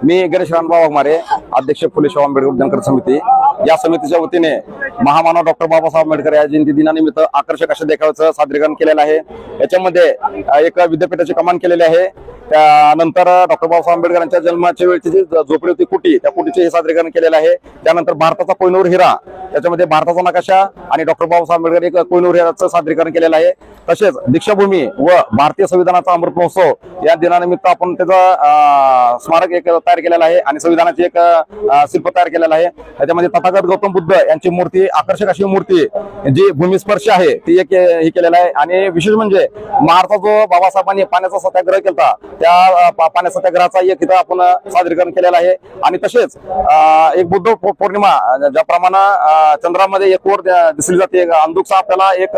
मी गणेश रामभाऊ वाघमारे, अध्यक्ष फुले शाहू आंबेडकर उद्यानकर समिती। या समितीच्या वतीने महामानव डॉक्टर बाबासाहेब आंबेडकर या जयंती दिनानिमित्त आकर्षक अशा देखाव्याचं सादरीकरण केलेलं आहे। याच्यामध्ये एक विद्यापीठाची कमान केलेली आहे। त्यानंतर डॉक्टर बाबासाहेब आंबेडकरांच्या जन्माच्या वेळची जी झोपडी होती कुटी, त्या कुटीचे हे सादरीकरण केलेलं आहे। त्यानंतर भारताचा कोहिनूर हिरा, त्याच्यामध्ये भारताचा नकाशा आणि डॉक्टर बाबासाहेब आंबेडकर एक कोहिनूर हिराचं सादरीकरण केलेलं आहे। तसेच दीक्षाभूमी व भारतीय संविधानाचा अमृत महोत्सव या दिनानिमित्त आपण त्याचा स्मारक एक तयार केलेला आहे आणि संविधानाची एक शिल्प तयार केलेलं आहे। त्याच्यामध्ये तथागत गौतम बुद्ध यांची मूर्ती, आकर्षक अशी मूर्ती जी भूमिस्पर्श आहे ती एक हे केलेलं आहे। आणि विशेष म्हणजे महाराष्ट्रात जो बाबासाहेबांनी पाण्याचा सत्याग्रह केला, त्या पाण्या सत्याग्रहाचा एक इथं आपण सादरीकरण केलेलं आहे। आणि तसेच एक बुद्ध पौर्णिमा ज्याप्रमाणे चंद्रामध्ये एक कोर दिसली जाते, अंधुकसा आपल्याला एक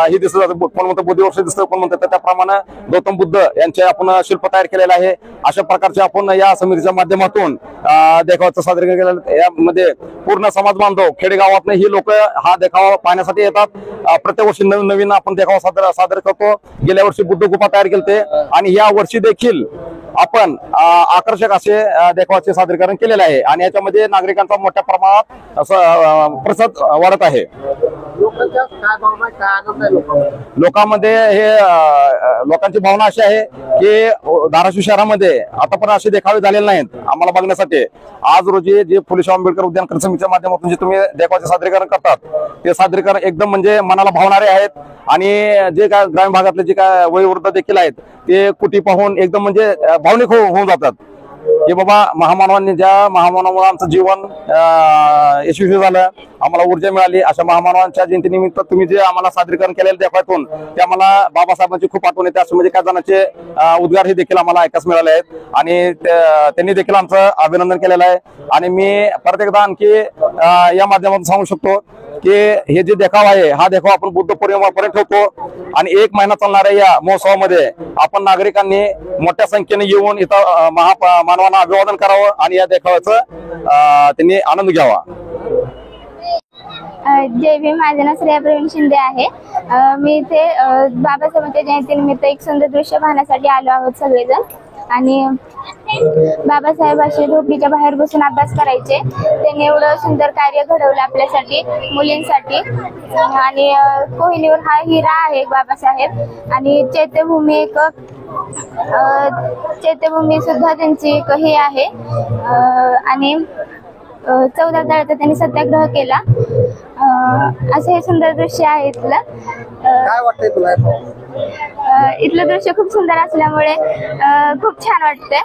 ही दिसली जाते, कोण म्हणतं बुद्धिवर्ष दिसतं, कोण म्हणतं, त्याप्रमाणे गौतम बुद्ध यांचे आपण शिल्प तयार केलेलं आहे। अशा प्रकारचे आपण या समितीच्या माध्यमातून देखाव्याचं सादरीकरण केलेलं। यामध्ये पूर्ण समाज बांधव खेडेगावातले ही लोक हा देखावा पाहण्यासाठी येतात। प्रत्येक वर्षी नवीन नवीन आपण देखावा सादर करतो। गेल्या वर्षी बुद्ध गुफा तयार केलते आणि या वर्षी देखील आपण आकर्षक असे देखाव्याचे सादरीकरण केलेले आहे आणि याच्यामध्ये नागरिकांचा मोठ्या प्रमाणात प्रतिसाद वाढत आहे। लोकांमध्ये लोकांची भावना अशी आहे की धाराशिव शहरामध्ये आतापर्यंत असे देखावे झालेले नाहीत आम्हाला बघण्यासाठी। आज रोजी जे फुले शाहू आंबेडकर उद्यानकर समितीच्या माध्यमातून जे तुम्ही देखाव्याचे सादरीकरण करतात, ते सादरीकरण एकदम म्हणजे मनाला भावणारे आहेत। आणि जे काय ग्रामीण भागातले जे काय वयोवृद्ध देखील आहेत ते कुटी पाहून एकदम म्हणजे भावनिक होऊन जातात की बाबा महामानवांनी, ज्या महामानवामुळे आमचं जीवन यशस्वी झालं, आम्हाला ऊर्जा मिळाली, अशा महामानवांच्या जयंतीनिमित्त तुम्ही जे आम्हाला सादरीकरण केलेलं देखाव्यातून ते आम्हाला बाबासाहेबांची खूप आठवण येते। असं म्हणजे काही जणांचे उद्गार हे देखील आम्हाला ऐकास मिळाले आहेत आणि त्यांनी देखील आमचं अभिनंदन केलेलं आहे। आणि मी परत एकदा आणखी या माध्यमातून सांगू शकतो की हे जे देखावा आहे, हा देखावा आपण बुद्ध पौर्णिमेपर्यंत ठेवतो आणि 1 महिना चालणाऱ्या या महोत्सवामध्ये आपण नागरिकांनी मोठ्या संख्येने येऊन इथं मानवांना अभिवादन करावं आणि या देखाव्याचा त्यांनी आनंद घ्यावा। जय भीम, माझे नाव श्रेया प्रवीण शिंदे आहे। मी इथे बाबासाहेबांच्या जयंतीनिमित्त एक सुंदर दृश्य पाहण्यासाठी आलो आहोत सगळेजण। आणि बाबासाहेब असे झोपडीच्या बाहेर बसून अभ्यास करायचे, त्यांनी एवढं सुंदर कार्य घडवलं आपल्यासाठी, मुलींसाठी। आणि कोहिनूर हा हिरा आहे बाबासाहेब, आणि चैत्यभूमी सुद्धा त्यांची एक हे आहे। आणि 14 तळ्याचा त्यांनी सत्याग्रह केला। असं हे सुंदर दृश्य आहे इथलं। काय वाटतंय तुला? इथलं दृश्य खूप सुंदर असल्यामुळे खूप छान वाटतंय,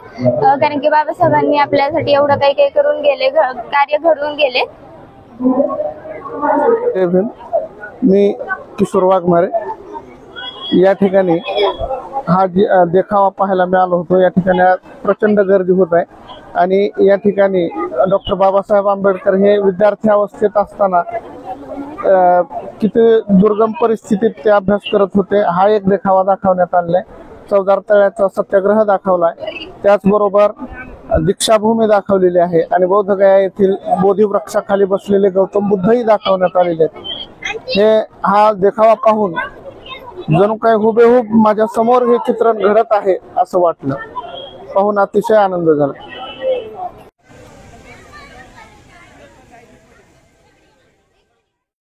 कारण की बाबासाहेबांनी आपल्यासाठी एवढं काही काही करून गेले, कार्य घडवून गेले। मी किशोर वाघमारे, या ठिकाणी हा देखावा पाहायला मिळालो होतो। या ठिकाणी प्रचंड गर्दी होत आहे आणि या ठिकाणी डॉक्टर बाबासाहेब आंबेडकर हे विद्यार्थी अवस्थेत असताना किती दुर्गम परिस्थितीत ते अभ्यास करत होते, हा एक देखावा दाखवण्यात आलाय। 14 तळ्याचा सत्याग्रह दाखवलाय, त्याचबरोबर दीक्षाभूमी दाखवलेली आहे आणि बोधगया येथील बोधी वृक्षाखाली बसलेले गौतम बुद्धही दाखवण्यात आलेले आहेत। हा देखावा पाहून जणू काय हुबेहूब माझ्या समोर हे चित्रण घडत आहे असं वाटलं, पाहून अतिशय आनंद झाला।